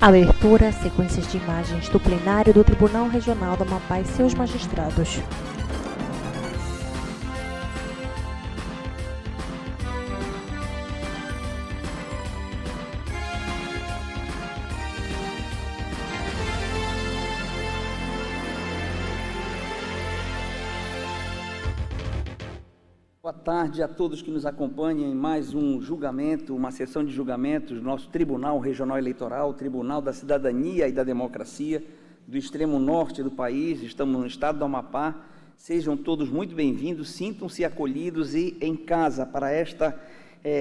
Abertura, sequências de imagens do plenário do Tribunal Regional do Amapá e seus magistrados. Boa tarde a todos que nos acompanham em mais um julgamento, uma sessão de julgamentos do nosso Tribunal Regional Eleitoral, Tribunal da Cidadania e da Democracia do extremo norte do país. Estamos no estado do Amapá. Sejam todos muito bem-vindos, sintam-se acolhidos e em casa para esta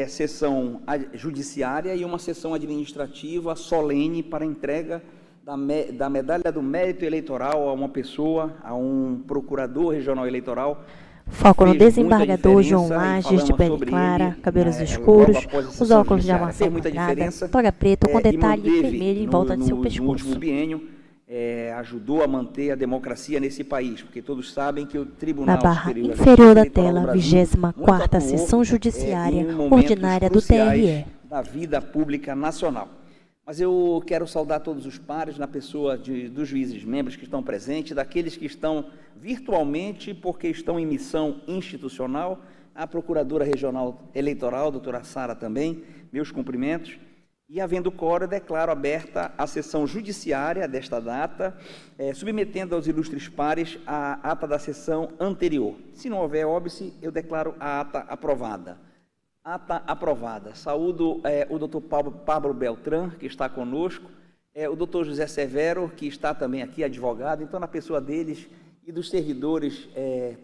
sessão judiciária e uma sessão administrativa solene para a entrega da Medalha do Mérito Eleitoral a uma pessoa, a um procurador regional eleitoral. Foco no desembargador João Lages, de pele clara, cabelos escuros, os óculos de armação quadrada, toga preta com detalhe vermelho em volta de seu pescoço. No último biênio, ajudou a manter a democracia nesse país, porque todos sabem que o Tribunal Na barra inferior da tela, 24ª Sessão Judiciária Ordinária do TRE. Da vida pública nacional. Mas eu quero saudar todos os pares na pessoa dos juízes membros que estão presentes, daqueles que estão virtualmente porque estão em missão institucional, a Procuradora Regional Eleitoral, doutora Sara também, meus cumprimentos. E havendo quórum, declaro aberta a sessão judiciária desta data, submetendo aos ilustres pares a ata da sessão anterior. Se não houver óbice, eu declaro a ata aprovada. Ata aprovada. Saúdo o doutor Pablo Beltrán, que está conosco, o doutor José Severo, que está também aqui, advogado. Então, na pessoa deles e dos servidores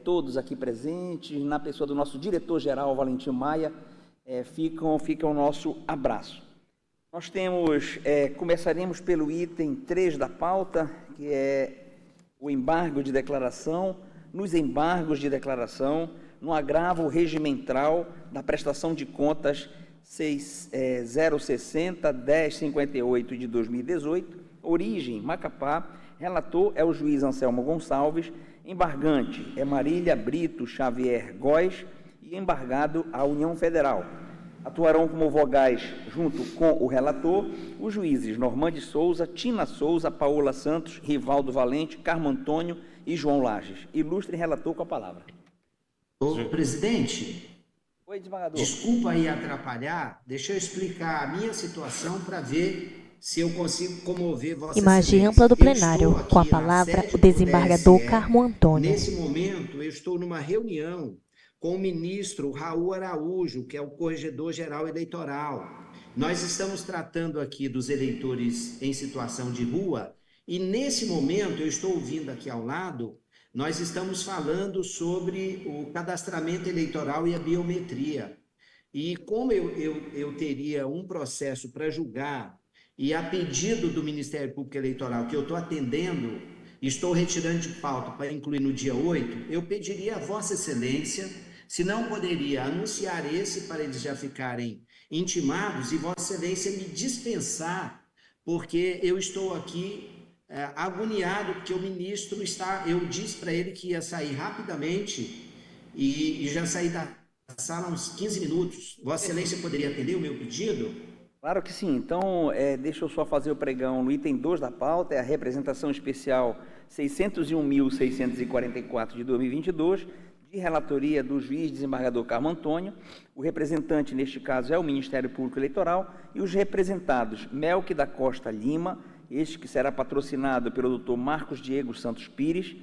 todos aqui presentes, na pessoa do nosso diretor-geral, Valentim Maia, fica o nosso abraço. Nós começaremos pelo item 3 da pauta, que é o embargo de declaração. Nos embargos de declaração, no agravo regimental da prestação de contas 060-1058 de 2018, origem Macapá, relator é o juiz Anselmo Gonçalves, embargante é Marília Brito Xavier Góes e embargado a União Federal. Atuarão como vogais, junto com o relator, os juízes Normande Souza, Tina Souza, Paola Santos, Rivaldo Valente, Carmo Antônio e João Lages. Ilustre relator com a palavra. Ô, presidente, oi, desembargador. Desculpa aí atrapalhar, deixa eu explicar a minha situação para ver se eu consigo comover Vossa Imagem Excelência. ampla do plenário, com a palavra o desembargador Carmo Antônio. Nesse momento, eu estou numa reunião com o ministro Raul Araújo, que é o corregedor-geral eleitoral. Nós estamos tratando aqui dos eleitores em situação de rua e, nesse momento, eu estou ouvindo aqui ao lado, nós estamos falando sobre o cadastramento eleitoral e a biometria. E como eu teria um processo para julgar e a pedido do Ministério Público Eleitoral que eu estou atendendo, estou retirando de pauta para incluir no dia 8, eu pediria a Vossa Excelência se não poderia anunciar esse para eles já ficarem intimados e Vossa Excelência me dispensar, porque eu estou aqui agoniado, porque o ministro eu disse para ele que ia sair rapidamente e já saí da sala há uns 15 minutos. Vossa Excelência poderia atender o meu pedido? Claro que sim. Então, deixa eu só fazer o pregão no item 2 da pauta, é a representação especial 601.644 de 2022, de relatoria do juiz desembargador Carmo Antônio. O representante, neste caso, é o Ministério Público Eleitoral, e os representados, Melque da Costa Lima, este que será patrocinado pelo doutor Marcos Diego Santos Pires,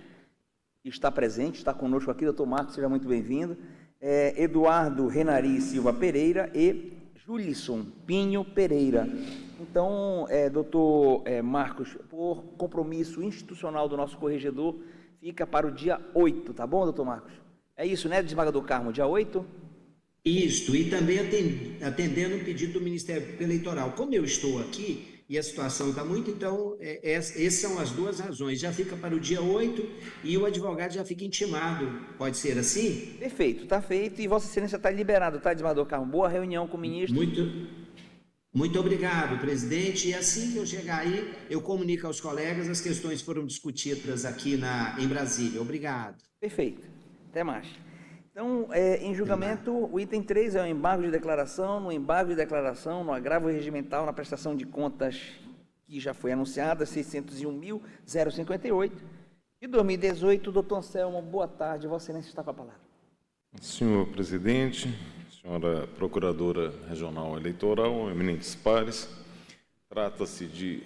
que está presente, está conosco aqui. Doutor Marcos, seja muito bem-vindo. Eduardo Renari Silva Pereira e Julisson Pinho Pereira. Então, doutor Marcos, por compromisso institucional do nosso corregedor, fica para o dia 8, tá bom, doutor Marcos? É isso, né, desembargador Carmo, dia 8? Isso, e também atendendo o pedido do Ministério Público Eleitoral. Como eu estou aqui e a situação está muito, então, essas são as duas razões. Já fica para o dia 8 e o advogado já fica intimado. Pode ser assim? Perfeito, está feito e Vossa Excelência está liberado, tá, desembargador Carmo? Boa reunião com o ministro. Muito obrigado, presidente. E assim que eu chegar aí, eu comunico aos colegas, as questões foram discutidas aqui em Brasília. Obrigado. Perfeito. Até mais. Então, em julgamento, o item 3 é o embargo de declaração. No embargo de declaração, no agravo regimental, na prestação de contas que já foi anunciada, 601.058. De 2018, doutor Anselmo, boa tarde, Vossa Excelência está com a palavra. Senhor presidente, senhora procuradora regional eleitoral, eminentes pares, trata-se de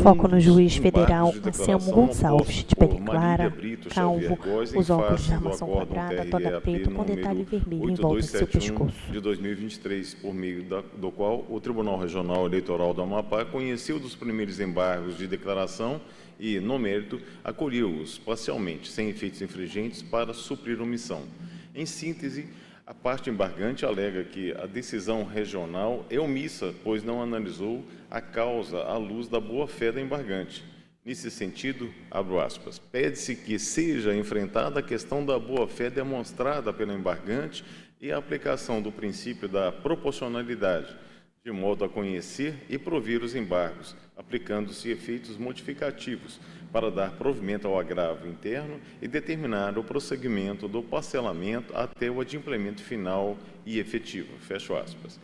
foco no juiz federal Anselmo Gonçalves, de pele clara, calvo, os óculos de armação quadrada, toga preta com detalhe vermelho em volta de seu pescoço. De 2023, por meio do qual o Tribunal Regional Eleitoral do Amapá conheceu dos primeiros embargos de declaração e, no mérito, acolheu-os parcialmente, sem efeitos infringentes, para suprir omissão. Em síntese, a parte embargante alega que a decisão regional é omissa, pois não analisou a causa à luz da boa-fé da embargante. Nesse sentido, abro aspas, pede-se que seja enfrentada a questão da boa-fé demonstrada pela embargante e a aplicação do princípio da proporcionalidade, de modo a conhecer e provir os embargos, aplicando-se efeitos modificativos para dar provimento ao agravo interno e determinar o prosseguimento do parcelamento até o adimplemento final e efetivo. Fecho aspas.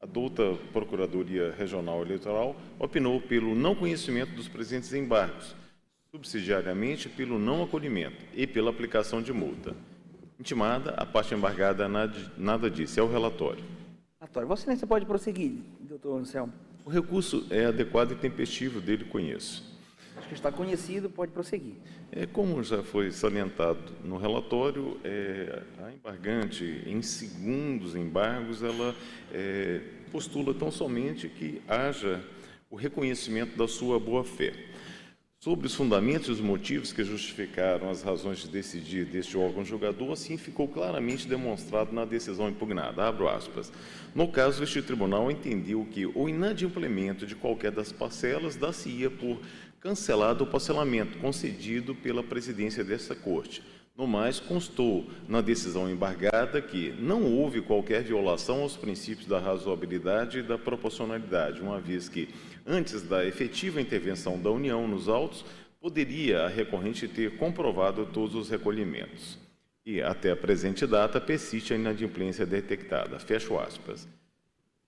A douta Procuradoria Regional Eleitoral opinou pelo não conhecimento dos presentes embargos, subsidiariamente pelo não acolhimento e pela aplicação de multa. Intimada, a parte embargada nada disse. É o relatório. Vossa Excelência pode prosseguir, doutor Anselmo. O recurso é adequado e tempestivo, dele conheço. Acho que está conhecido, pode prosseguir. Como já foi salientado no relatório, a embargante, em segundos embargos, ela postula tão somente que haja o reconhecimento da sua boa-fé. Sobre os fundamentos e os motivos que justificaram as razões de decidir deste órgão julgador, assim ficou claramente demonstrado na decisão impugnada. Abro aspas. No caso, este tribunal entendeu que o inadimplemento de qualquer das parcelas dar-se-ia por cancelado o parcelamento concedido pela presidência desta Corte. No mais, constou na decisão embargada que não houve qualquer violação aos princípios da razoabilidade e da proporcionalidade, uma vez que, antes da efetiva intervenção da União nos autos, poderia a recorrente ter comprovado todos os recolhimentos. E, até a presente data, persiste a inadimplência detectada. Fecho aspas.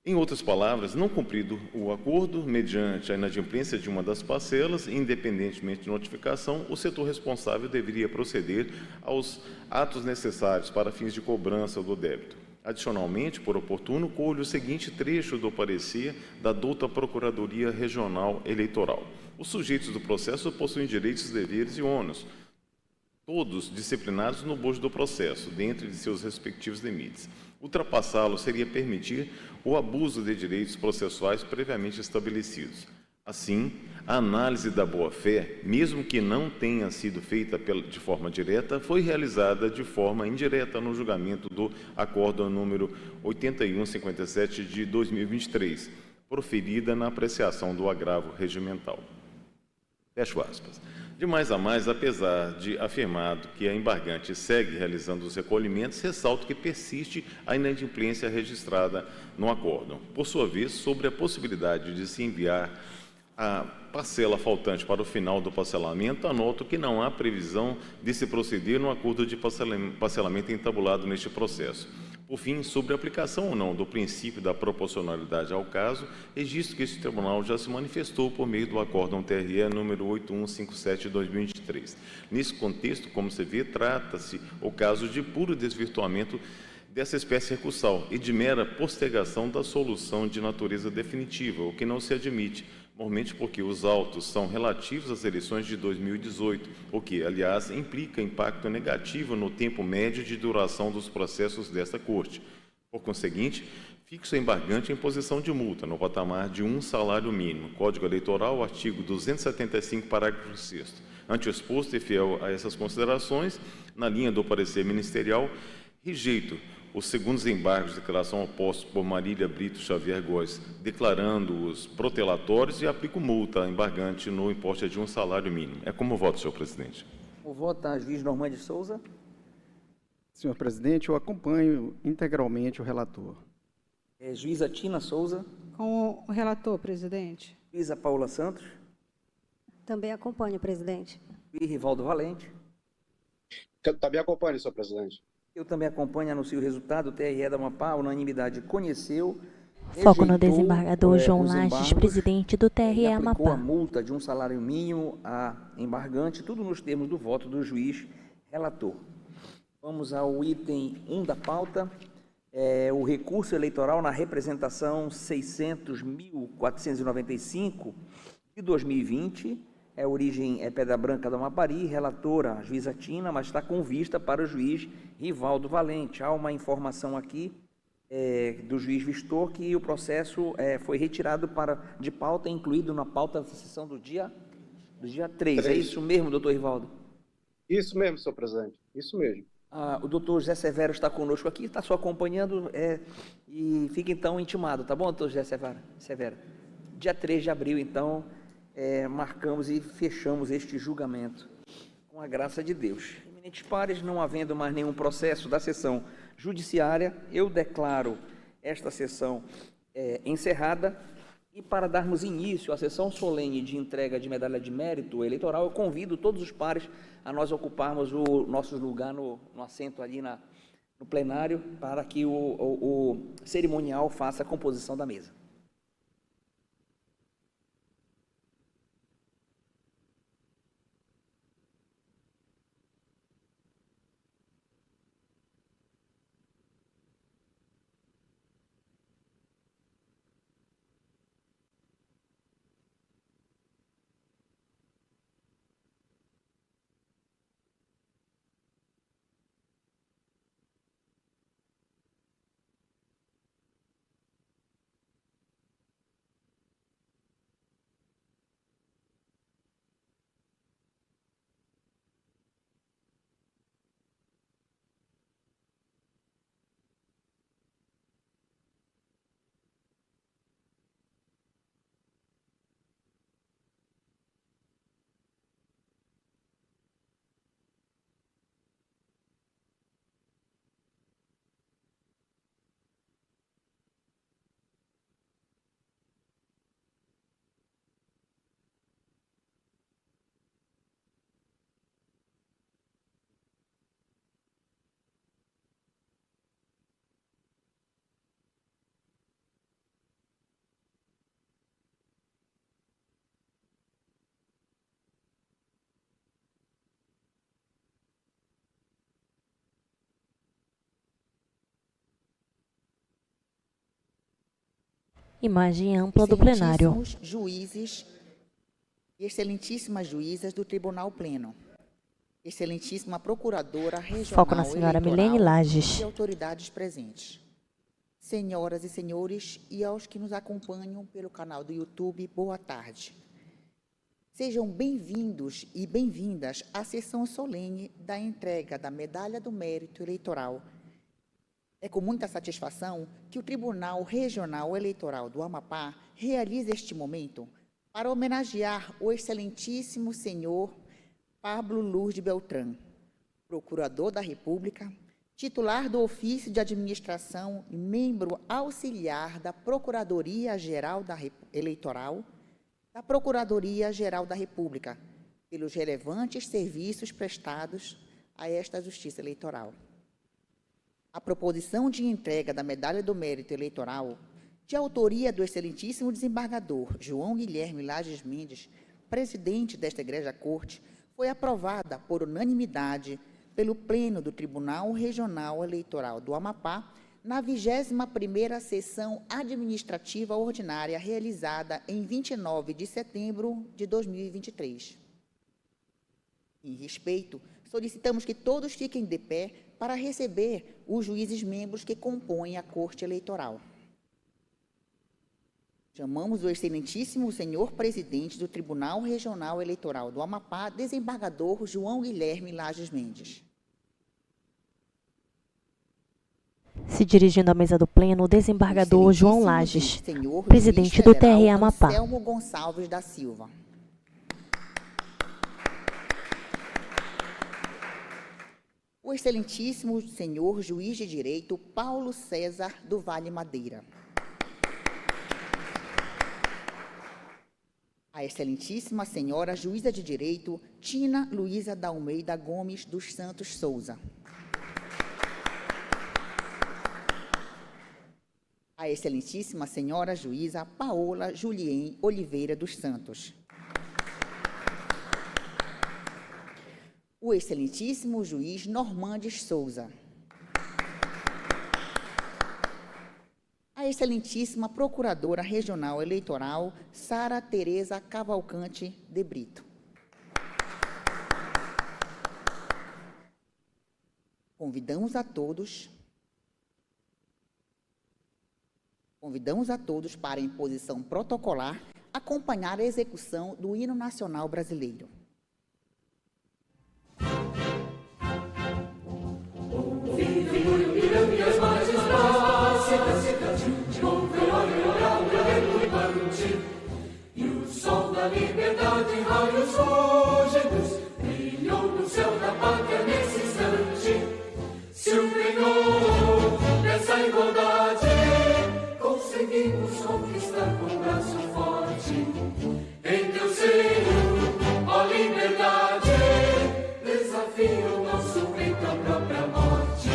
Em outras palavras, não cumprido o acordo, mediante a inadimplência de uma das parcelas, independentemente de notificação, o setor responsável deveria proceder aos atos necessários para fins de cobrança do débito. Adicionalmente, por oportuno, colho o seguinte trecho do parecer da douta Procuradoria Regional Eleitoral. Os sujeitos do processo possuem direitos, deveres e ônus, todos disciplinados no bojo do processo, dentro de seus respectivos limites. Ultrapassá-lo seria permitir o abuso de direitos processuais previamente estabelecidos. Assim, a análise da boa-fé, mesmo que não tenha sido feita de forma direta, foi realizada de forma indireta no julgamento do Acórdão número 8157 de 2023, proferida na apreciação do agravo regimental. Fecho aspas. De mais a mais, apesar de afirmado que a embargante segue realizando os recolhimentos, ressalto que persiste a inadimplência registrada no acórdão. Por sua vez, sobre a possibilidade de se enviar a parcela faltante para o final do parcelamento, anoto que não há previsão de se proceder no acordo de parcelamento entabulado neste processo. Por fim, sobre a aplicação ou não do princípio da proporcionalidade ao caso, registro que este tribunal já se manifestou por meio do acórdão TRE número 8157 de 2023. Nesse contexto, como se vê, trata-se o caso de puro desvirtuamento dessa espécie recursal e de mera postergação da solução de natureza definitiva, o que não se admite, normalmente porque os autos são relativos às eleições de 2018, o que, aliás, implica impacto negativo no tempo médio de duração dos processos desta Corte. Por conseguinte, fixo a embargante em posição de multa, no patamar de 1 salário mínimo. Código Eleitoral, artigo 275, parágrafo 6º. Ante o exposto e fiel a essas considerações, na linha do parecer ministerial, rejeito os segundos embargos de declaração opostos por Marília Brito Xavier Góes, declarando-os protelatórios e aplico multa à embargante no importe de 1 salário mínimo. É como voto, senhor presidente. O voto a juiz Normand de Souza. Senhor presidente, eu acompanho integralmente o relator. Juíza Tina Souza. Com o relator, presidente. Juíza Paula Santos. Também acompanho, presidente. Juiz Rivaldo Valente. Eu também acompanho, senhor presidente. Eu também acompanho, anuncio o resultado. O TRE da Amapá, unanimidade, conheceu Foco no rejeitou, desembargador João os Lages, embargos presidente do e TRE aplicou a Amapá. multa de um salário mínimo a embargante, tudo nos termos do voto do juiz relator. Vamos ao item 1 da pauta, o recurso eleitoral na representação 600.495 de 2020, origem Pedra Branca do Amapari, relatora a juíza Tina, mas está com vista para o juiz Rivaldo Valente. Há uma informação aqui do juiz Vistor que o processo foi retirado de pauta, incluído na pauta da sessão do dia 3. É isso mesmo, doutor Rivaldo? Isso mesmo, senhor presidente. Isso mesmo. O doutor José Severo está conosco aqui, está só acompanhando e fica então intimado, tá bom, doutor José Severo? Dia 3 de abril, então, marcamos e fechamos este julgamento, com a graça de Deus. Eminentes pares, não havendo mais nenhum processo da sessão judiciária, eu declaro esta sessão encerrada. E para darmos início à sessão solene de entrega de medalha de mérito eleitoral, eu convido todos os pares a nós ocuparmos o nosso lugar no assento ali no plenário, para que o cerimonial faça a composição da mesa. Imagem ampla do plenário. Excelentíssimos juízes e excelentíssimas juízas do Tribunal Pleno, excelentíssima procuradora regional Foco na senhora Milene Lages. E autoridades presentes, senhoras e senhores, e aos que nos acompanham pelo canal do YouTube, boa tarde. Sejam bem-vindos e bem-vindas à sessão solene da entrega da Medalha do Mérito Eleitoral. É com muita satisfação que o Tribunal Regional Eleitoral do Amapá realiza este momento para homenagear o excelentíssimo senhor Pablo Lourdes Beltrán, procurador da República, titular do ofício de administração e membro auxiliar da Procuradoria-Geral Eleitoral, da Procuradoria-Geral da República, pelos relevantes serviços prestados a esta Justiça Eleitoral. A proposição de entrega da Medalha do Mérito Eleitoral, de autoria do excelentíssimo desembargador João Guilherme Lages Mendes, presidente desta Egrégia Corte, foi aprovada por unanimidade pelo Pleno do Tribunal Regional Eleitoral do Amapá na 21ª Sessão Administrativa Ordinária realizada em 29 de setembro de 2023. Em respeito, solicitamos que todos fiquem de pé para receber os juízes membros que compõem a Corte Eleitoral. Chamamos o excelentíssimo senhor presidente do Tribunal Regional Eleitoral do Amapá, desembargador João Guilherme Lages Mendes. Se dirigindo à mesa do Pleno, o desembargador João Lages, presidente do TRE Amapá. Anselmo Gonçalves da Silva. O excelentíssimo senhor juiz de direito Paulo César do Vale Madeira. A excelentíssima senhora juíza de direito Tina Luísa da Almeida Gomes dos Santos Souza. A a excelentíssima senhora juíza Paola Julien Oliveira dos Santos. O excelentíssimo juiz Normandes Souza. A excelentíssima procuradora regional eleitoral Sara Tereza Cavalcante de Brito. Convidamos a todos para, em posição protocolar, acompanhar a execução do Hino Nacional Brasileiro. E o sol da liberdade, raios fúlgidos, brilhou no céu da pátria nesse instante. Se o Senhor dessa igualdade conseguimos conquistar com braço forte, em teu seio, ó liberdade, desafia o nosso peito à própria morte.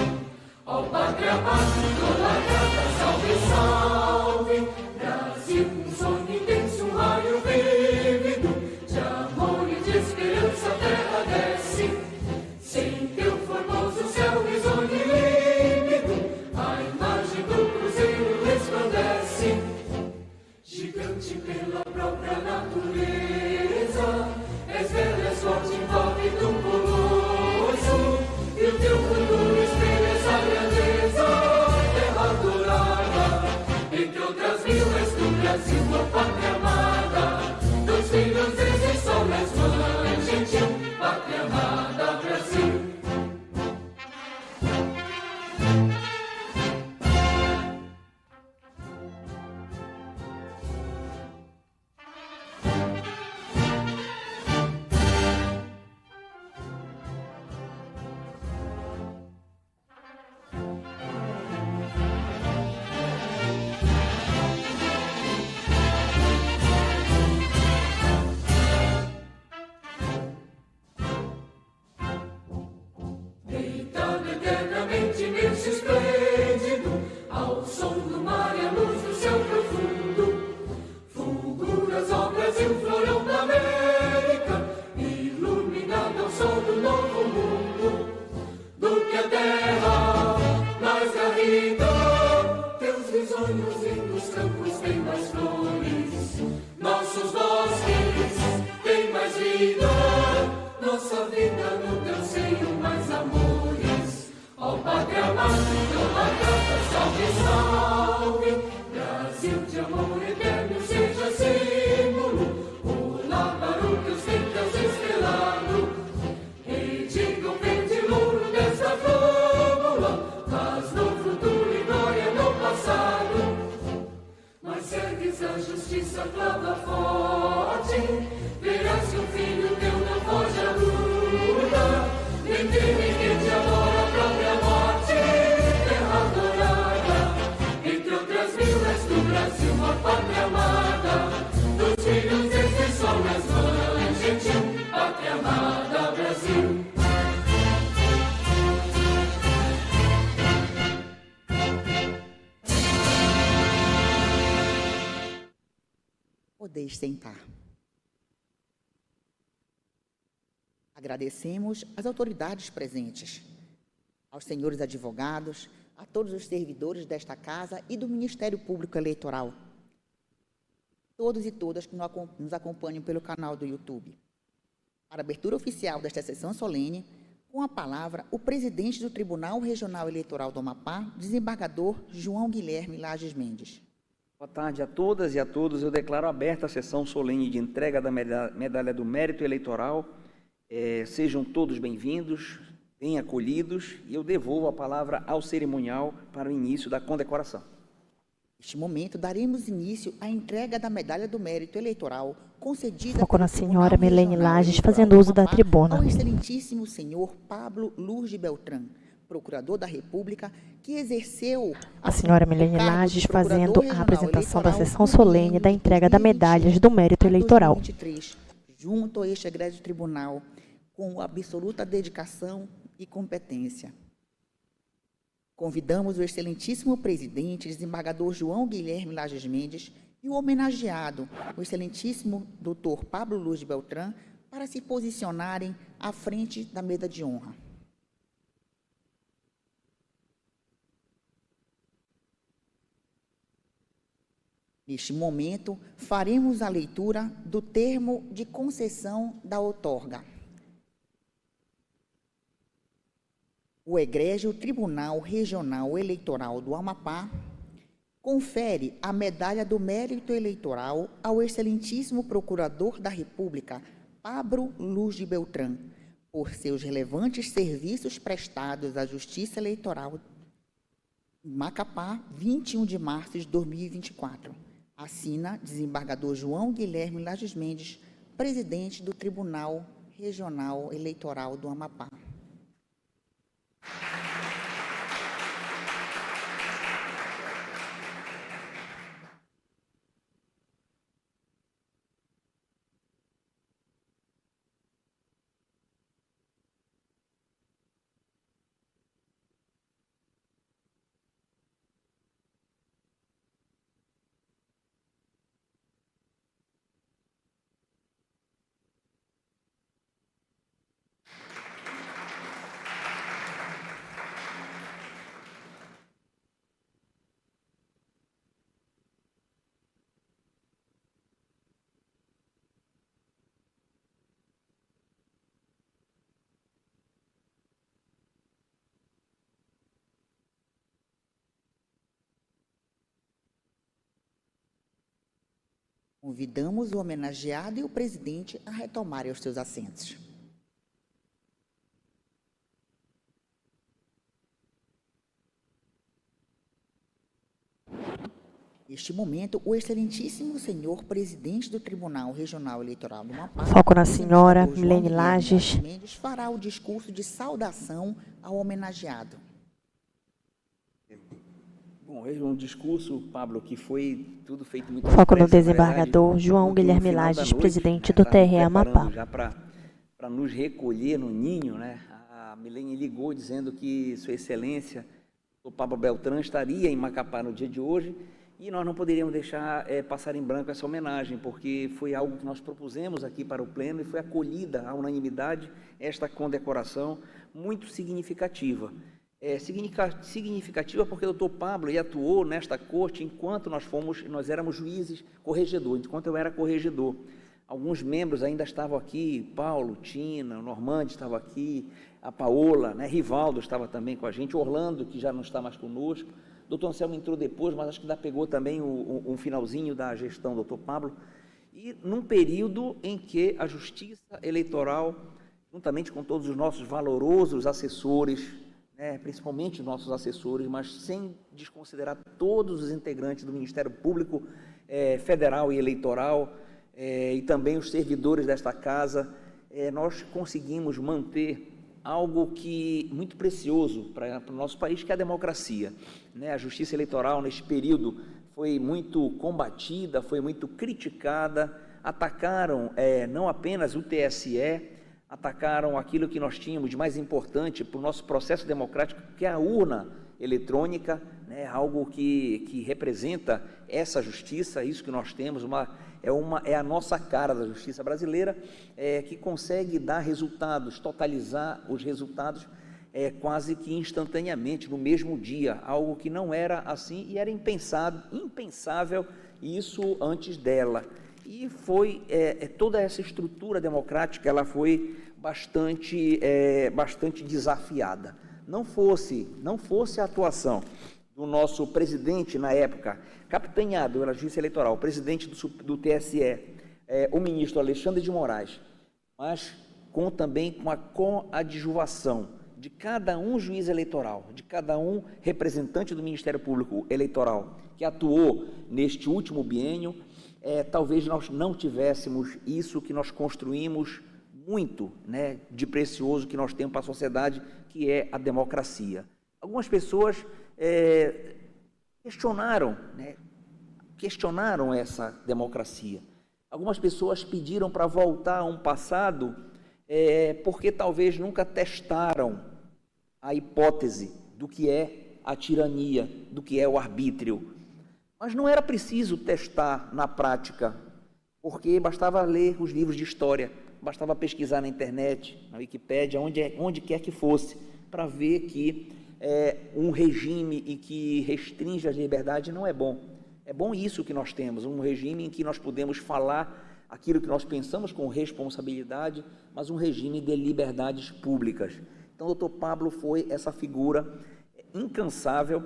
Ó pátria amada, idolatrada, salve, salve, Brasil, um sonho intenso, um raio vívido, de amor e de esperança a terra desce, sem teu formoso céu risonho e límpido, a imagem do cruzeiro resplandece, gigante pela própria natureza, és bela, és forte, envolve do colosso, e o teu futuro espelha essa grandeza, terra adorada, entre outras mil és do Brasil, a pátria amada, dos filhos desse sol és mãe gentil, pátria amada, Brasil. Deitado eternamente nesse esplêndido, ao som do mar e à luz do céu profundo, fulguras ao Brasil, florão da América, iluminado ao sol do novo mundo, do que a terra mais garrida, teus risonhos lindos campos têm mais flores, nossos bosques têm mais vida, nossa vida no teu seio mais amores. Ó pátria amada, idolatrada, salve, salve, Brasil de amor eterno seja símbolo, olá para o teus templos estrelado, rediga o verde louro desta fórmula, faz no futuro e glória no passado, mas ergues a justiça, clava forte, verás que o filho teu não foge à luta, nem teme que te adora a própria morte, terra adorada, entre outras mil és do Brasil, a pátria amada, dos filhos desse sol és mãe gentil, pátria amada, Brasil. Podeis sentar. Agradecemos às autoridades presentes, aos senhores advogados, a todos os servidores desta Casa e do Ministério Público Eleitoral, todos e todas que nos acompanham pelo canal do YouTube. Para a abertura oficial desta sessão solene, com a palavra, o presidente do Tribunal Regional Eleitoral do Amapá, desembargador João Guilherme Lages Mendes. Boa tarde a todas e a todos. Eu declaro aberta a sessão solene de entrega da Medalha do Mérito Eleitoral. Sejam todos bem-vindos, bem acolhidos, e eu devolvo a palavra ao cerimonial para o início da condecoração. Neste momento, daremos início à entrega da Medalha do Mérito Eleitoral concedida Foco na senhora Milene Lages, fazendo uso da tribuna. Ao excelentíssimo senhor Pablo Lourdes Beltrán, procurador da República, que exerceu a senhora Milene Lages fazendo a apresentação da sessão solene da entrega da Medalhas do Mérito Eleitoral. 2023, junto a este egrégio tribunal, com absoluta dedicação e competência. Convidamos o excelentíssimo presidente, desembargador João Guilherme Lages Mendes, e o homenageado, o excelentíssimo Dr. Pablo Luz de Beltrán, para se posicionarem à frente da mesa de honra. Neste momento, faremos a leitura do termo de concessão da outorga. O Egrégio Tribunal Regional Eleitoral do Amapá confere a Medalha do Mérito Eleitoral ao excelentíssimo Procurador da República, Pablo Luz de Beltrán, por seus relevantes serviços prestados à Justiça Eleitoral em Macapá, 21 de março de 2024. Assina desembargador João Guilherme Lages Mendes, presidente do Tribunal Regional Eleitoral do Amapá. Convidamos o homenageado e o presidente a retomarem os seus assentos. Neste momento, o excelentíssimo senhor presidente do Tribunal Regional Eleitoral do Amapá, foco na senhora Milene Lages, Mendes, fará o discurso de saudação ao homenageado. Bom, é um discurso, Pablo, que foi tudo feito muito foco no depressa, desembargador João Guilherme Lages, presidente do TRE Amapá. Já para nos recolher no ninho, né? A Milene ligou dizendo que Sua Excelência, o Pablo Beltrán, estaria em Macapá no dia de hoje, e nós não poderíamos deixar passar em branco essa homenagem, porque foi algo que nós propusemos aqui para o Pleno e foi acolhida à unanimidade esta condecoração muito significativa. Significativa porque o doutor Pablo atuou nesta corte enquanto nós éramos juízes corregedores, enquanto eu era corregedor. Alguns membros ainda estavam aqui, Paulo, Tina, o Normande estava aqui, a Paola, né, Rivaldo estava também com a gente, Orlando, que já não está mais conosco, o doutor Anselmo entrou depois, mas acho que ainda pegou também um finalzinho da gestão do doutor Pablo, e num período em que a Justiça Eleitoral, juntamente com todos os nossos valorosos assessores, principalmente os nossos assessores, mas sem desconsiderar todos os integrantes do Ministério Público Federal e Eleitoral, e também os servidores desta casa, nós conseguimos manter algo que muito precioso para o nosso país, que é a democracia. A Justiça Eleitoral, neste período, foi muito combatida, foi muito criticada, atacaram não apenas o TSE, atacaram aquilo que nós tínhamos de mais importante para o nosso processo democrático, que é a urna eletrônica, algo que representa essa justiça, isso que nós temos, é a nossa cara da justiça brasileira, que consegue dar resultados, totalizar os resultados quase que instantaneamente, no mesmo dia, algo que não era assim e era impensável isso antes dela. E foi toda essa estrutura democrática, ela foi bastante desafiada. Não fosse a atuação do nosso presidente na época, capitaneado pela Justiça Eleitoral, presidente do TSE, o ministro Alexandre de Moraes, mas também com a coadjuvação de cada um juiz eleitoral, de cada um representante do Ministério Público Eleitoral que atuou neste último biênio, talvez nós não tivéssemos isso que nós construímos muito, de precioso que nós temos para a sociedade, que é a democracia. Algumas pessoas questionaram essa democracia. Algumas pessoas pediram para voltar a um passado porque talvez nunca testaram a hipótese do que é a tirania, do que é o arbítrio. Mas não era preciso testar na prática, porque bastava ler os livros de história, bastava pesquisar na internet, na Wikipédia, onde quer que fosse, para ver que um regime em que restringe a liberdade não é bom. É bom isso que nós temos, um regime em que nós podemos falar aquilo que nós pensamos com responsabilidade, mas um regime de liberdades públicas. Então, o doutor Pablo foi essa figura incansável.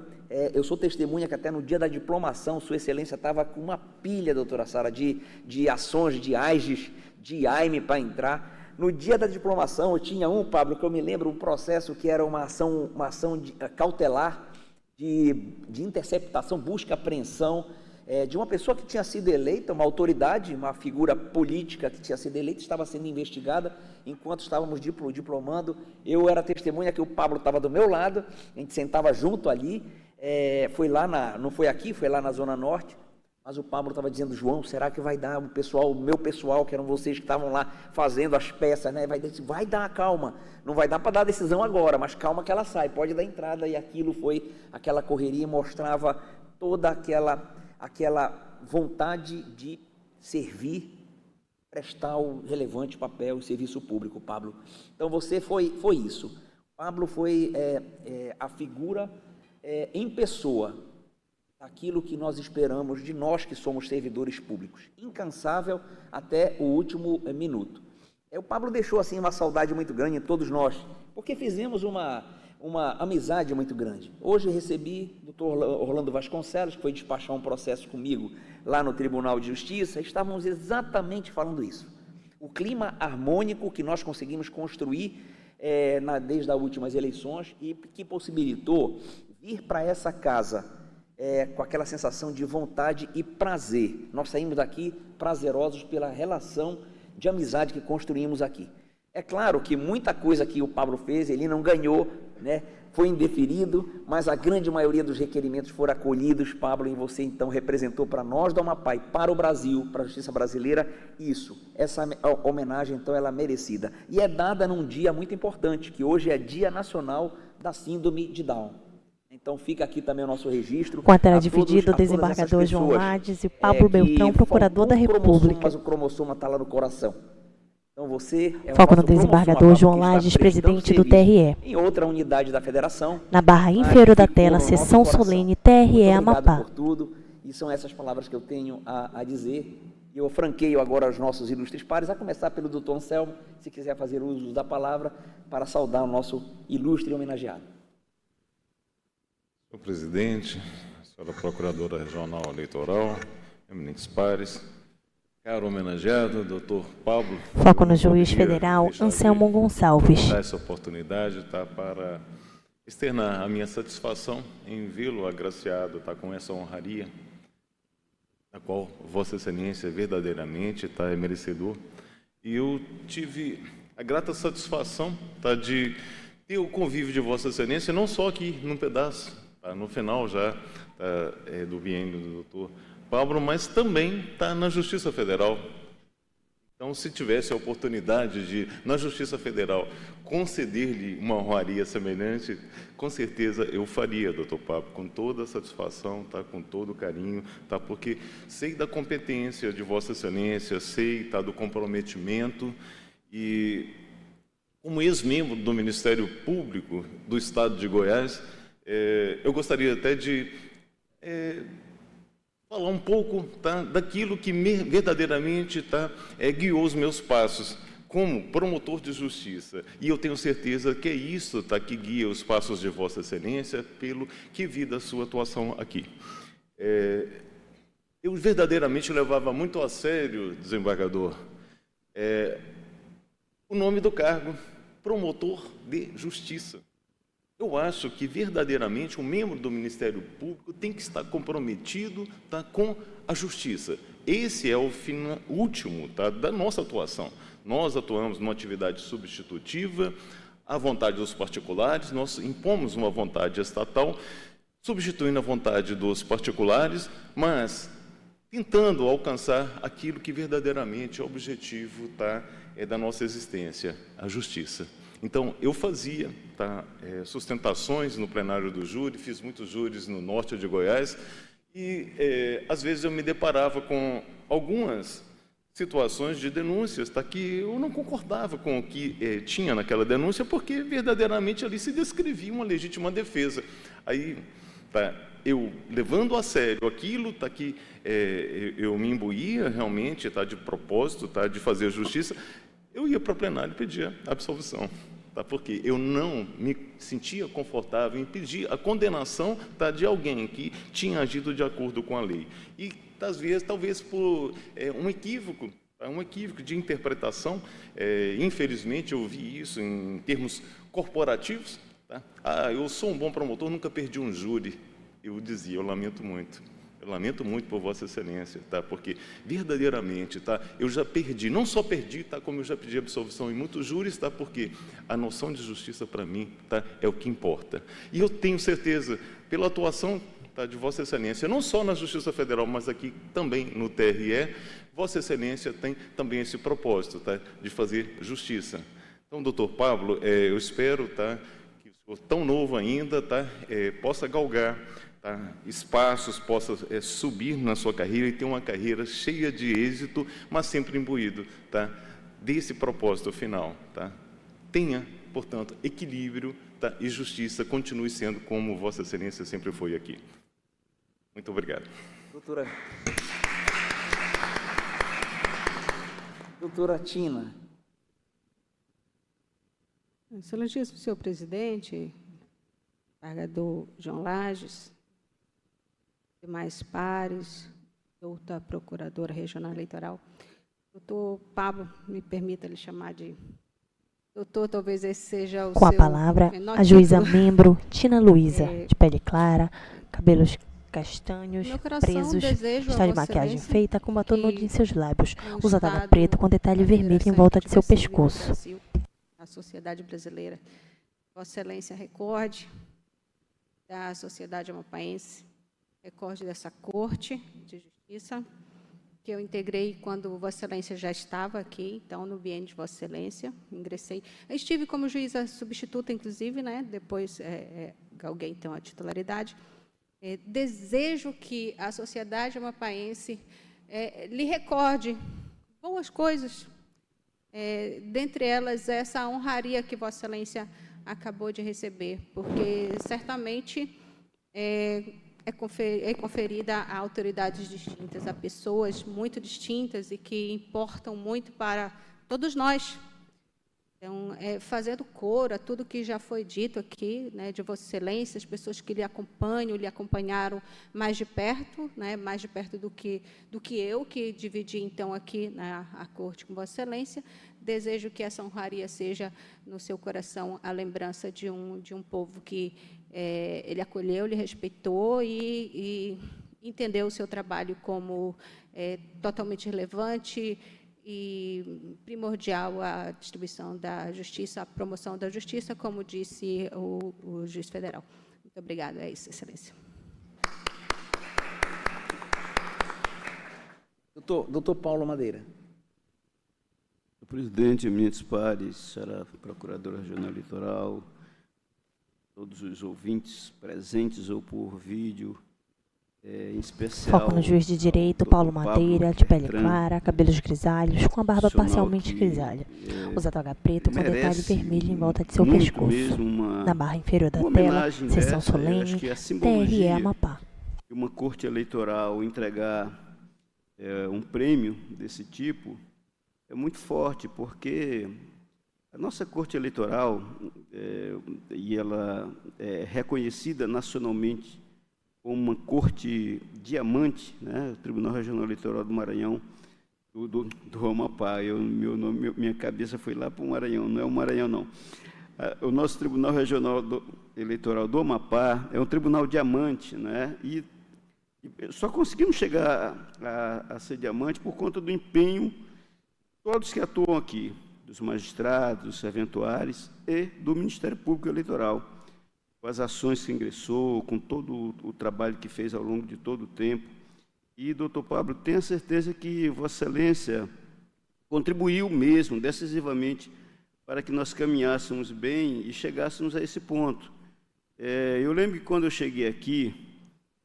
Eu sou testemunha que até no dia da diplomação, Sua Excelência estava com uma pilha, doutora Sara, de ações, de AIGES, de AIME para entrar. No dia da diplomação, eu tinha Pablo, que eu me lembro, um processo que era uma ação cautelar de interceptação, busca, apreensão, de uma pessoa que tinha sido eleita, uma autoridade, uma figura política que tinha sido eleita, estava sendo investigada. Enquanto estávamos diplomando, eu era testemunha que o Pablo estava do meu lado, a gente sentava junto ali, foi lá não foi aqui, foi lá na Zona Norte, mas o Pablo estava dizendo: João, será que vai dar o meu pessoal, que eram vocês que estavam lá fazendo as peças, né? Vai dar, calma, não vai dar para dar decisão agora, mas calma que ela sai, pode dar entrada. E aquilo foi, aquela correria mostrava toda aquela vontade de servir, prestar o relevante papel, o serviço público, Pablo. Então, você foi isso. Pablo foi a figura em pessoa, aquilo que nós esperamos de nós que somos servidores públicos, incansável até o último minuto. O Pablo deixou assim uma saudade muito grande em todos nós, porque fizemos uma amizade muito grande. Hoje recebi o doutor Orlando Vasconcelos, que foi despachar um processo comigo lá no Tribunal de Justiça. Estávamos exatamente falando isso. O clima harmônico que nós conseguimos construir desde as últimas eleições e que possibilitou vir para essa casa com aquela sensação de vontade e prazer. Nós saímos daqui prazerosos pela relação de amizade que construímos aqui. É claro que muita coisa que o Pablo fez, ele não ganhou, né? Foi indeferido, mas a grande maioria dos requerimentos foram acolhidos, Pablo, e você então representou para nós do Amapá e para o Brasil, para a justiça brasileira, essa homenagem, então, ela é merecida. E é dada num dia muito importante, que hoje é Dia Nacional da Síndrome de Down. Então, fica aqui também o nosso registro. Quanto era dividido, o desembargador João Lades e Pablo Beltrão, procurador da República. Mas o cromossoma está lá no coração. Então, você foco no desembargador João Lades, presidente do TRE. Em outra unidade da federação. Na barra inferior da tela, sessão solene TRE Amapá. Obrigado por tudo. E são essas palavras que eu tenho a dizer. E eu franqueio agora aos nossos ilustres pares, a começar pelo doutor Anselmo, se quiser fazer uso da palavra, para saudar o nosso ilustre homenageado. Senhor presidente, senhora procuradora regional eleitoral, eminentes pares, caro homenageado, doutor Pablo. Foco no juiz federal Anselmo Gonçalves. Essa oportunidade para externar a minha satisfação em vê-lo agraciado, com essa honraria, a qual Vossa Excelência verdadeiramente é merecedor. E eu tive a grata satisfação de ter o convívio de Vossa Excelência, não só aqui num pedaço, no final já do biênio do doutor Pablo, mas também na Justiça Federal. Então, se tivesse a oportunidade de, na Justiça Federal, conceder-lhe uma honraria semelhante, com certeza eu faria, doutor Pablo, com toda a satisfação, com todo o carinho, porque sei da competência de Vossa Excelência, sei do comprometimento e, como ex-membro do Ministério Público do Estado de Goiás, eu gostaria até de falar um pouco daquilo que verdadeiramente guiou os meus passos como promotor de justiça. E eu tenho certeza que é isso que guia os passos de Vossa Excelência, pelo que vi da sua atuação aqui. Eu verdadeiramente levava muito a sério, desembargador, o nome do cargo, promotor de justiça. Eu acho que, verdadeiramente, um membro do Ministério Público tem que estar comprometido com a justiça. Esse é o fim último da nossa atuação. Nós atuamos numa atividade substitutiva, à vontade dos particulares, nós impomos uma vontade estatal, substituindo a vontade dos particulares, mas tentando alcançar aquilo que verdadeiramente é o objetivo da nossa existência, a justiça. Então, eu fazia sustentações no plenário do júri, fiz muitos júris no norte de Goiás, e, às vezes, eu me deparava com algumas situações de denúncias que eu não concordava com o que tinha naquela denúncia, porque, verdadeiramente, ali se descrevia uma legítima defesa. Aí, eu levando a sério aquilo que eu me imbuía realmente de propósito, de fazer justiça, eu ia para o plenário e pedia absolvição, porque eu não me sentia confortável em pedir a condenação de alguém que tinha agido de acordo com a lei. E, às vezes, talvez por um equívoco de interpretação, infelizmente eu vi isso em termos corporativos. Eu sou um bom promotor, nunca perdi um júri. Eu dizia, eu lamento muito por Vossa Excelência, porque verdadeiramente, eu já perdi, não só perdi, como eu já pedi absolvição em muitos júris, porque a noção de justiça para mim, é o que importa. E eu tenho certeza, pela atuação de Vossa Excelência, não só na Justiça Federal, mas aqui também no TRE, Vossa Excelência tem também esse propósito, de fazer justiça. Então, doutor Pablo, eu espero, que o senhor, tão novo ainda, possa galgar espaços, possa subir na sua carreira e ter uma carreira cheia de êxito, mas sempre imbuído desse propósito final. Tenha, portanto, equilíbrio e justiça, continue sendo como Vossa Excelência sempre foi aqui. Muito obrigado. Doutora Tina. Excelentíssimo senhor presidente, embargador João Lages, demais pares, doutora procuradora regional eleitoral, doutor Pablo, me permita lhe chamar de doutor, talvez esse seja o Com a seu palavra, menor a juíza título. membro Tina Luísa, de pele clara, cabelos castanhos, Meu coração presos, desejo a está de Vossa maquiagem Excelência feita com batom nude em seus lábios, um usa toga Estado preto com detalhe vermelho em volta de seu pescoço. Brasil, a sociedade brasileira. Vossa Excelência recorde da sociedade amapaense, recorde dessa Corte de Justiça, que eu integrei quando Vossa Excelência já estava aqui, então, no biênio de Vossa Excelência, ingressei. Eu estive como juíza substituta, inclusive, depois galguei, então, a titularidade. Desejo que a sociedade amapaense lhe recorde boas coisas, dentre elas essa honraria que Vossa Excelência acabou de receber, porque certamente é conferida a autoridades distintas, a pessoas muito distintas e que importam muito para todos nós. Então, fazendo coro a tudo que já foi dito aqui, de Vossa Excelência, as pessoas que lhe acompanham, lhe acompanharam mais de perto, mais de perto do que eu, que dividi, então, aqui a Corte com Vossa Excelência. Desejo que essa honraria seja, no seu coração, a lembrança de um povo que ele acolheu, lhe respeitou e entendeu o seu trabalho como totalmente relevante e primordial à distribuição da justiça, à promoção da justiça, como disse o juiz federal. Muito obrigada. É isso, Excelência. Doutor Paulo Madeira. Senhor presidente, eminentes pares, senhora procuradora regional eleitoral, todos os ouvintes presentes ou por vídeo, em especial... Foco no juiz de direito, Paulo Madeira, de pele clara, cabelos grisalhos, com a barba parcialmente grisalha. Usa toga preta com detalhe vermelho em volta de seu pescoço. Na barra inferior da tela, sessão solene, TRE Amapá. Uma corte eleitoral entregar um prêmio desse tipo é muito forte, porque a nossa corte eleitoral, e ela é reconhecida nacionalmente como uma corte diamante, o Tribunal Regional Eleitoral do Maranhão, do Amapá. Minha cabeça foi lá para o Maranhão, não é o Maranhão, não. O nosso Tribunal Regional Eleitoral do Amapá é um tribunal diamante, e só conseguimos chegar a ser diamante por conta do empenho de todos que atuam aqui, dos magistrados, dos serventuários e do Ministério Público Eleitoral, com as ações que ingressou, com todo o trabalho que fez ao longo de todo o tempo. E, doutor Pablo, tenha certeza que Vossa Excelência contribuiu mesmo, decisivamente, para que nós caminhássemos bem e chegássemos a esse ponto. Eu lembro que quando eu cheguei aqui,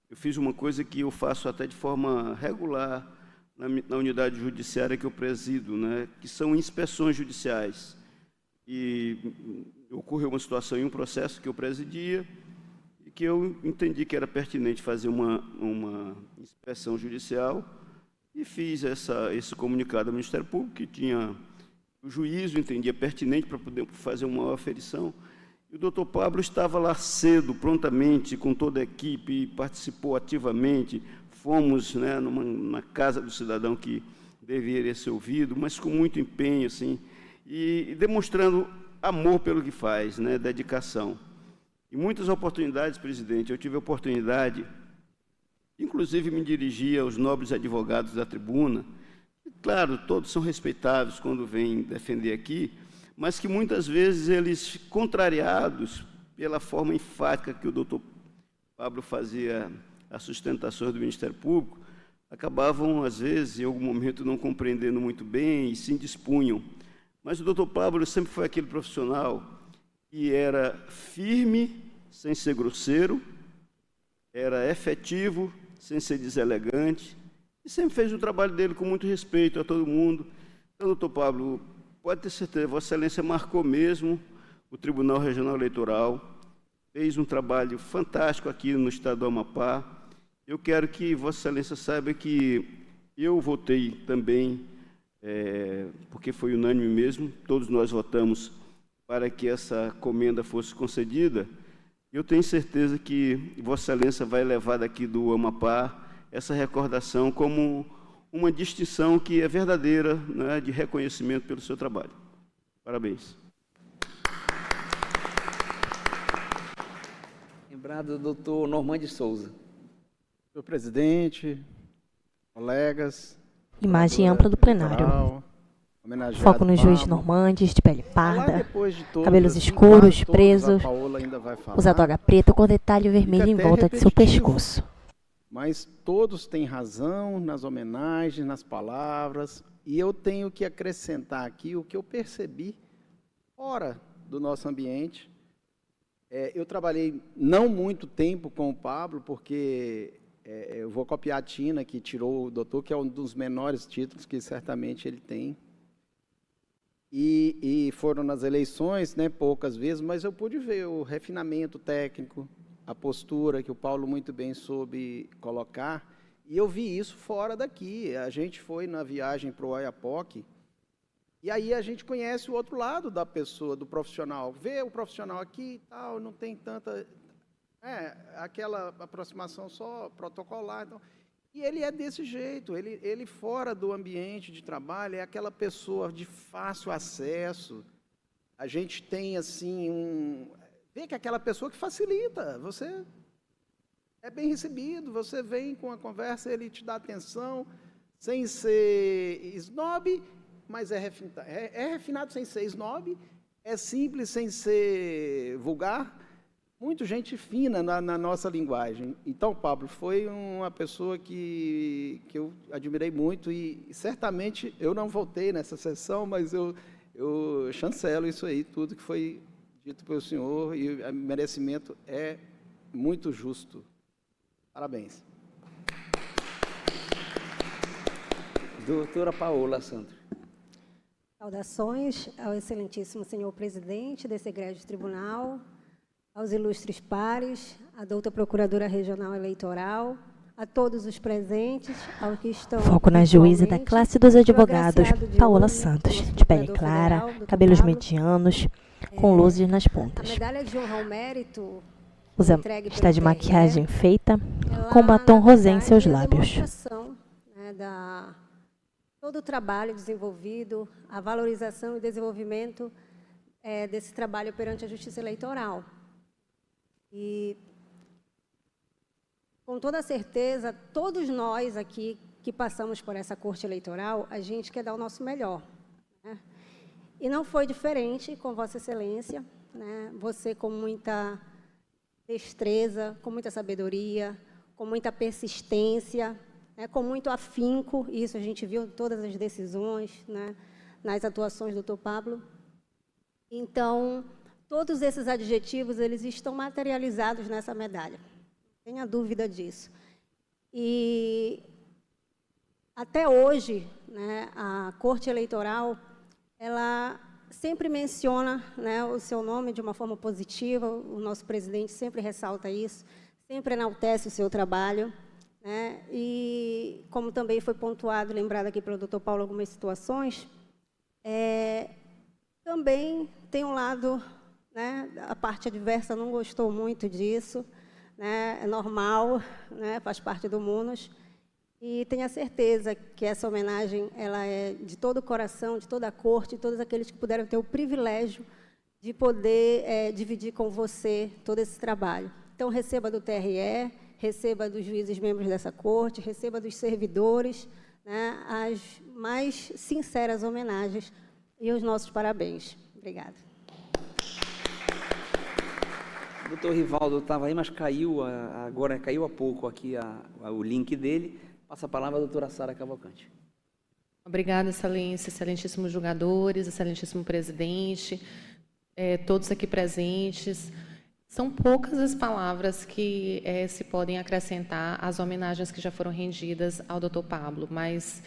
eu fiz uma coisa que eu faço até de forma regular na unidade judiciária que eu presido, né, que são inspeções judiciais. E ocorreu uma situação em um processo que eu presidia e que eu entendi que era pertinente fazer uma inspeção judicial e fiz esse comunicado ao Ministério Público, que tinha o juízo, entendia pertinente para poder fazer uma aferição. E o doutor Pablo estava lá cedo, prontamente, com toda a equipe, participou ativamente. Fomos, né, na casa do cidadão que deveria ser ouvido, mas com muito empenho, assim, e demonstrando amor pelo que faz, né, dedicação. Em muitas oportunidades, presidente, eu tive a oportunidade, inclusive me dirigir aos nobres advogados da tribuna, e, claro, todos são respeitáveis quando vêm defender aqui, mas que muitas vezes eles, contrariados pela forma enfática que o doutor Pablo fazia as sustentações do Ministério Público, acabavam, às vezes, em algum momento, não compreendendo muito bem e se indispunham. Mas o doutor Pablo sempre foi aquele profissional que era firme, sem ser grosseiro, era efetivo, sem ser deselegante, e sempre fez o trabalho dele com muito respeito a todo mundo. Então, doutor Pablo, pode ter certeza, Vossa Excelência marcou mesmo o Tribunal Regional Eleitoral, fez um trabalho fantástico aqui no estado do Amapá. Eu quero que Vossa Excelência saiba que eu votei também, porque foi unânime mesmo, todos nós votamos para que essa comenda fosse concedida. Eu tenho certeza que Vossa Excelência vai levar daqui do Amapá essa recordação como uma distinção que é verdadeira, né, de reconhecimento pelo seu trabalho. Parabéns. Lembrado, doutor Normand de Souza. Senhor presidente, colegas. Imagem ampla do plenário. Foco no juiz Normandes, de pele parda, cabelos escuros, presos, usa toga preta com detalhe vermelho em volta de seu pescoço. Mas todos têm razão nas homenagens, nas palavras, e eu tenho que acrescentar aqui o que eu percebi fora do nosso ambiente. Eu trabalhei não muito tempo com o Pablo, porque eu vou copiar a Tina, que tirou o doutor, que é um dos menores títulos que certamente ele tem. E foram nas eleições, né, poucas vezes, mas eu pude ver o refinamento técnico, a postura que o Paulo muito bem soube colocar, e eu vi isso fora daqui. A gente foi na viagem para o Oiapoque, e aí a gente conhece o outro lado da pessoa, do profissional. Vê o profissional aqui e tal, não tem tanta... aquela aproximação só protocolar. Então, e ele é desse jeito, ele fora do ambiente de trabalho é aquela pessoa de fácil acesso. A gente tem, assim, vê que é aquela pessoa que facilita, você é bem recebido, você vem com a conversa, ele te dá atenção, sem ser snob, mas é refinado sem ser snob, é simples sem ser vulgar, muito gente fina na nossa linguagem. Então, Pablo, foi uma pessoa que eu admirei muito e certamente eu não voltei nessa sessão, mas eu chancelo isso aí, tudo que foi dito pelo senhor, e o merecimento é muito justo. Parabéns. Doutora Paola Santos. Saudações ao excelentíssimo senhor presidente desse egrégio tribunal, aos ilustres pares, à doutora Procuradora Regional Eleitoral, a todos os presentes, aos que estão... Foco na juíza da classe dos advogados, Paola Santos, de pele clara, cabelos medianos, com luzes nas pontas. A medalha de honra ao mérito está de maquiagem feita, com batom rosé em seus lábios. Todo o trabalho desenvolvido, a valorização e desenvolvimento desse trabalho perante a Justiça Eleitoral. E, com toda certeza, todos nós aqui que passamos por essa Corte Eleitoral, a gente quer dar o nosso melhor, né? E não foi diferente com Vossa Excelência, né? Você, com muita destreza, com muita sabedoria, com muita persistência, né? Com muito afinco, isso a gente viu em todas as decisões, né? Nas atuações do Dr. Pablo. Então, todos esses adjetivos, eles estão materializados nessa medalha. Não tenha dúvida disso. E até hoje, né, a Corte Eleitoral, ela sempre menciona, né, o seu nome de uma forma positiva, o nosso presidente sempre ressalta isso, sempre enaltece o seu trabalho, né, e como também foi pontuado, lembrado aqui pelo Dr. Paulo, algumas situações, também tem um lado, né, a parte adversa não gostou muito disso, né, é normal, né, faz parte do MUNOS, e tenha certeza que essa homenagem ela é de todo o coração, de toda a corte, de todos aqueles que puderam ter o privilégio de poder dividir com você todo esse trabalho. Então, receba do TRE, receba dos juízes membros dessa corte, receba dos servidores, né, as mais sinceras homenagens e os nossos parabéns. Obrigada. O doutor Rivaldo estava aí, mas caiu, agora caiu há pouco aqui o link dele. Passa a palavra à doutora Sara Cavalcante. Obrigada, excelência, excelentíssimos julgadores, excelentíssimo presidente, todos aqui presentes. São poucas as palavras que se podem acrescentar às homenagens que já foram rendidas ao doutor Pablo, mas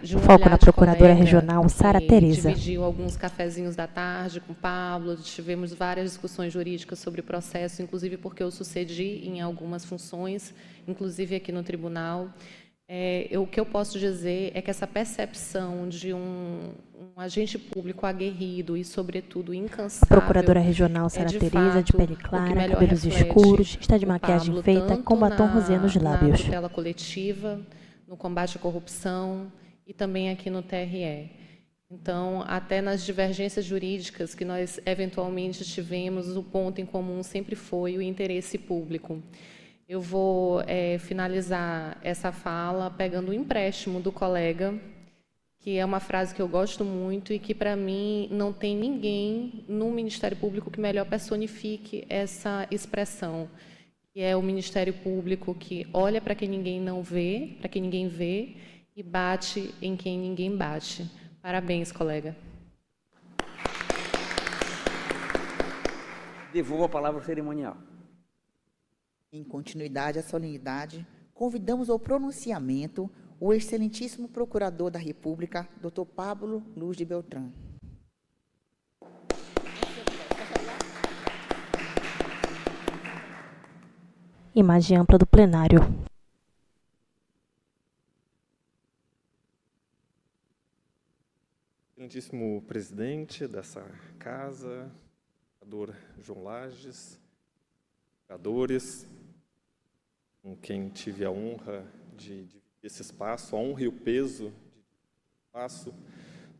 de um Foco na Procuradora colega, Regional Sara Tereza. Dividiu alguns cafezinhos da tarde com o Pablo, tivemos várias discussões jurídicas sobre o processo, inclusive porque eu sucedi em algumas funções, inclusive aqui no tribunal. O que eu posso dizer é que essa percepção de um agente público aguerrido e, sobretudo, incansável... A Procuradora Regional Sara Tereza, de pele clara, cabelos escuros, está de maquiagem feita com batom rosé nos lábios. Na tutela coletiva, no combate à corrupção e também aqui no TRE. Então, até nas divergências jurídicas que nós eventualmente tivemos, o ponto em comum sempre foi o interesse público. Eu vou finalizar essa fala pegando um empréstimo do colega, que é uma frase que eu gosto muito e que, para mim, não tem ninguém no Ministério Público que melhor personifique essa expressão, que é o Ministério Público que olha para quem ninguém não vê, para quem ninguém vê, e bate em quem ninguém bate. Parabéns, colega. Devolvo a palavra ao cerimonial. Em continuidade à solenidade, convidamos ao pronunciamento o excelentíssimo Procurador da República, Dr. Pablo Luz de Beltrán. Imagem ampla do plenário. Excelentíssimo presidente dessa casa, vereador João Lages, vereadores, com quem tive a honra de dividir esse espaço, a honra e o peso de espaço,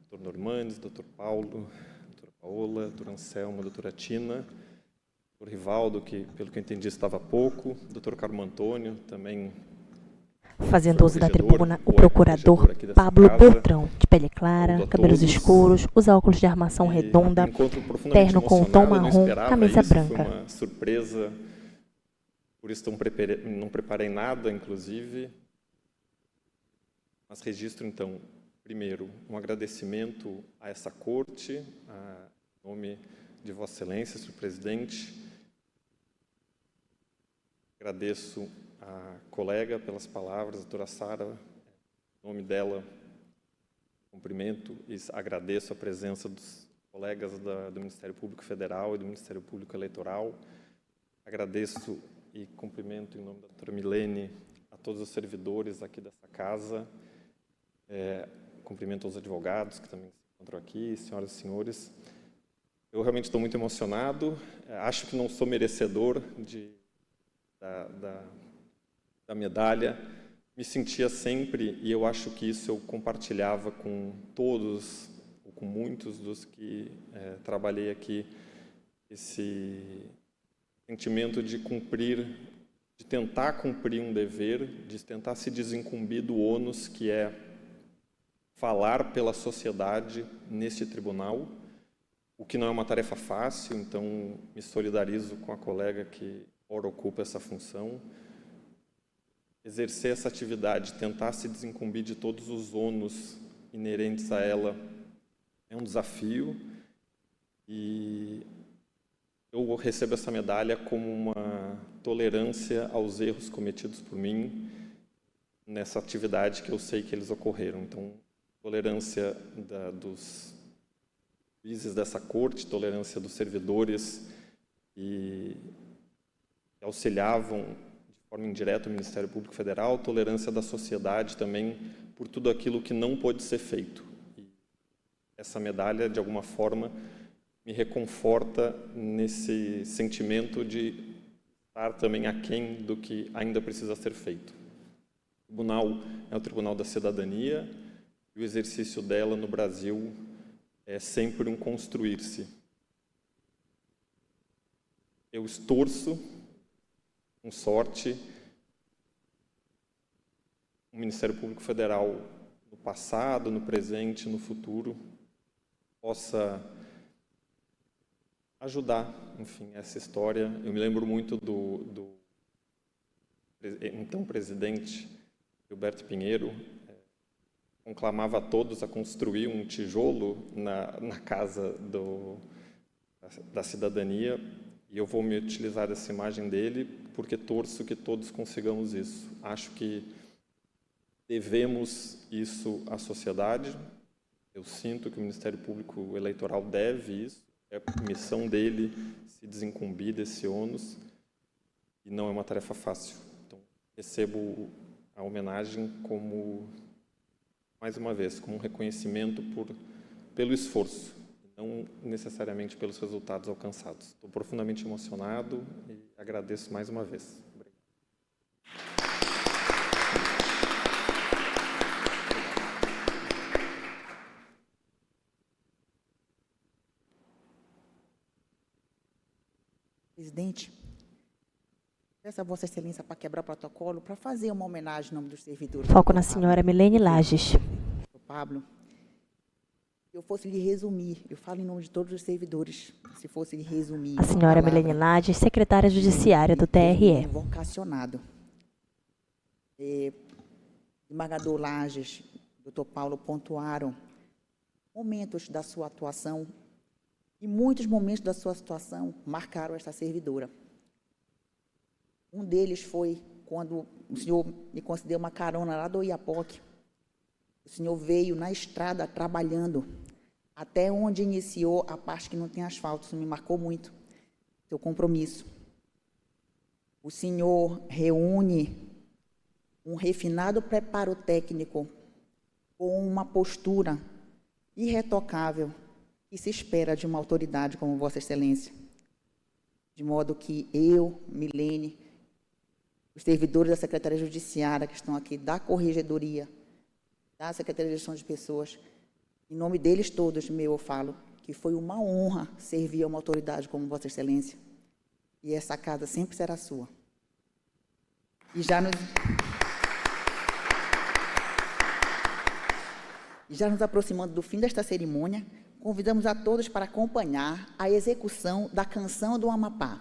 doutor Normandes, doutor Paulo, doutora Paola, doutor Anselmo, doutora Tina, doutor Rivaldo, que, pelo que eu entendi, estava há pouco, doutor Carmo Antônio, também... Fazendo uso da tribuna, o procurador Pablo Beltrão, de pele clara, cabelos escuros, usa óculos de armação redonda, terno com tom marrom, camisa branca. Foi uma surpresa, por isso não preparei nada, inclusive. Mas registro, então, primeiro, um agradecimento a essa corte, em nome de Vossa Excelência, senhor presidente. Agradeço a colega pelas palavras, a doutora Sara, em nome dela, cumprimento e agradeço a presença dos colegas do Ministério Público Federal e do Ministério Público Eleitoral. Agradeço e cumprimento, em nome da doutora Milene, a todos os servidores aqui dessa casa. Cumprimento aos advogados que também se encontram aqui, senhoras e senhores. Eu realmente estou muito emocionado. Acho que não sou merecedor da medalha, me sentia sempre, e eu acho que isso eu compartilhava com todos, ou com muitos dos que trabalhei aqui, esse sentimento de cumprir, de tentar cumprir um dever, de tentar se desincumbir do ônus que é falar pela sociedade neste tribunal, o que não é uma tarefa fácil, então me solidarizo com a colega que ora ocupa essa função. Exercer essa atividade, tentar se desincumbir de todos os ônus inerentes a ela é um desafio. E eu recebo essa medalha como uma tolerância aos erros cometidos por mim nessa atividade que eu sei que eles ocorreram. Então, tolerância dos juízes dessa corte, tolerância dos servidores que auxiliavam de forma indireta o Ministério Público Federal, tolerância da sociedade também por tudo aquilo que não pôde ser feito. E essa medalha, de alguma forma, me reconforta nesse sentimento de estar também aquém do que ainda precisa ser feito. O tribunal é o Tribunal da Cidadania e o exercício dela no Brasil é sempre um construir-se. Eu estorço, com sorte, o Ministério Público Federal no passado, no presente, no futuro, possa ajudar, enfim, essa história. Eu me lembro muito do então presidente Gilberto Pinheiro, conclamava a todos a construir um tijolo na casa da cidadania, e eu vou me utilizar dessa imagem dele porque torço que todos consigamos isso. Acho que devemos isso à sociedade. Eu sinto que o Ministério Público Eleitoral deve isso. É a missão dele se desincumbir desse ônus e não é uma tarefa fácil. Então, recebo a homenagem como, mais uma vez, como um reconhecimento pelo esforço, não necessariamente pelos resultados alcançados. Estou profundamente emocionado e agradeço mais uma vez. Obrigado. Presidente, peço a Vossa Excelência para quebrar o protocolo, para fazer uma homenagem em nome dos servidores. Foco na senhora Milene Lages. Pablo, se eu fosse lhe resumir, eu falo em nome de todos os servidores, se fosse lhe resumir... A senhora Milene Lages, secretária judiciária do TRE. Vocacionado. Desembargador Lages, doutor Paulo, pontuaram momentos da sua atuação e muitos momentos da sua situação marcaram esta servidora. Um deles foi quando o senhor me concedeu uma carona lá do Iapoque. O senhor veio na estrada trabalhando até onde iniciou a parte que não tem asfalto. Isso me marcou muito, seu compromisso. O senhor reúne um refinado preparo técnico com uma postura irretocável que se espera de uma autoridade como Vossa Excelência. De modo que eu, Milene, os servidores da Secretaria Judiciária que estão aqui, da Corregedoria, da Secretaria de Gestão de Pessoas, em nome deles todos, eu falo que foi uma honra servir a uma autoridade como Vossa Excelência. E essa casa sempre será sua. E já nos aproximando do fim desta cerimônia, convidamos a todos para acompanhar a execução da Canção do Amapá.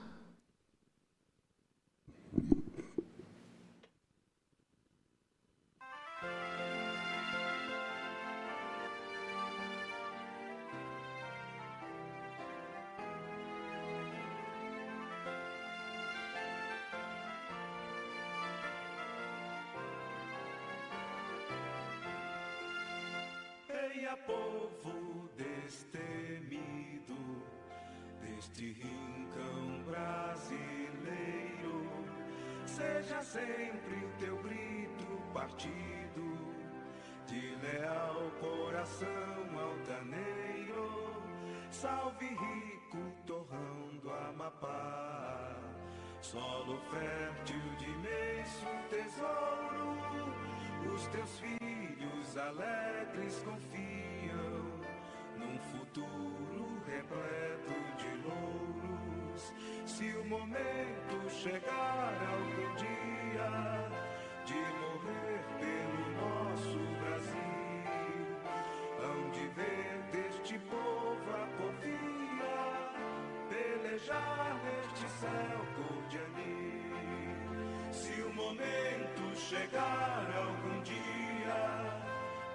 Eia, povo destemido, deste rincão brasileiro, seja sempre o teu grito partido, de leal coração altaneiro, salve rico torrão do Amapá, solo fértil de imenso tesouro, os teus filhos alegres confiam num futuro repleto de louros. Se o momento chegar algum dia de morrer pelo nosso Brasil, hão de ver deste povo a porfia pelejar neste céu cor de anil. Se o momento chegar algum dia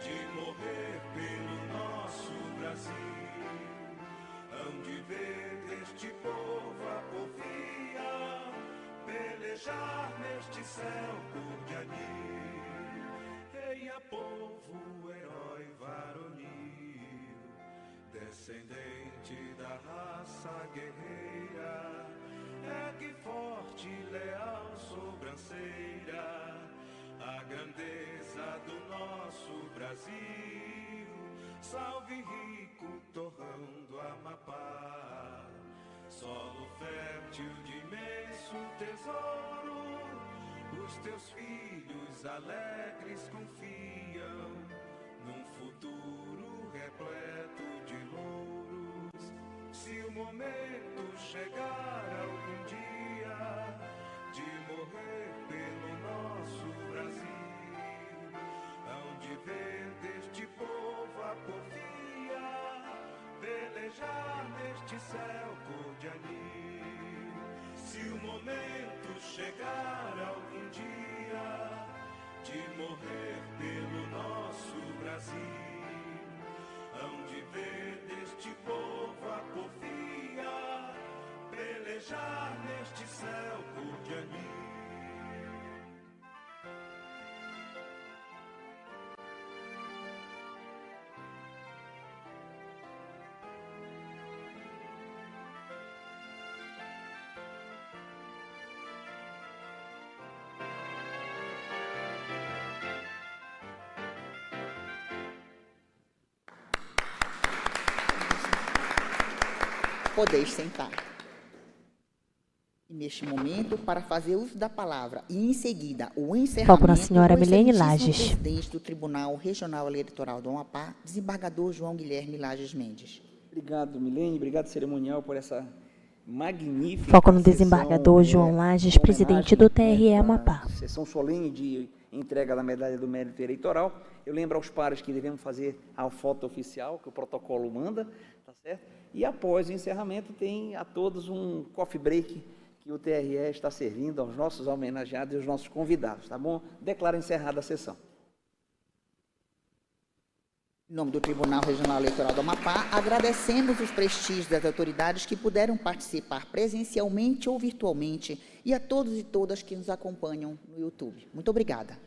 de morrer pelo nosso Brasil, hão de velejar neste céu cor de anil. Eia, povo, herói varonil, descendente da raça guerreira, ergue forte, leal sobrancelha, a grandeza do nosso Brasil. Salve rico torrão do Amapá, solo fértil de imenso tesouro. Os teus filhos alegres confiam num futuro repleto de louros. Se o momento chegar algum dia de morrer pelo nosso Brasil, hão de ver deste povo a porfia, velejar neste céu cor de anil. Se o momento chegar algum dia de morrer pelo nosso Brasil, hão de ver deste povo a porfia, velejar neste céu cor de anil. Podeis sentar. E neste momento, para fazer uso da palavra e em seguida o encerramento, Foco na senhora Milene Lages. Presidente do Tribunal Regional Eleitoral do Amapá, desembargador João Guilherme Lages Mendes. Obrigado, Milene. Obrigado, cerimonial, por essa magnífica Foco no desembargador João Lages, presidente do TRE Amapá. Sessão solene de entrega da medalha do mérito eleitoral. Eu lembro aos pares que devemos fazer a foto oficial, que o protocolo manda, tá certo? E após o encerramento tem a todos um coffee break que o TRE está servindo aos nossos homenageados e aos nossos convidados, tá bom? Declaro encerrada a sessão. Em nome do Tribunal Regional Eleitoral do Amapá, agradecemos os prestígios das autoridades que puderam participar presencialmente ou virtualmente e a todos e todas que nos acompanham no YouTube. Muito obrigada.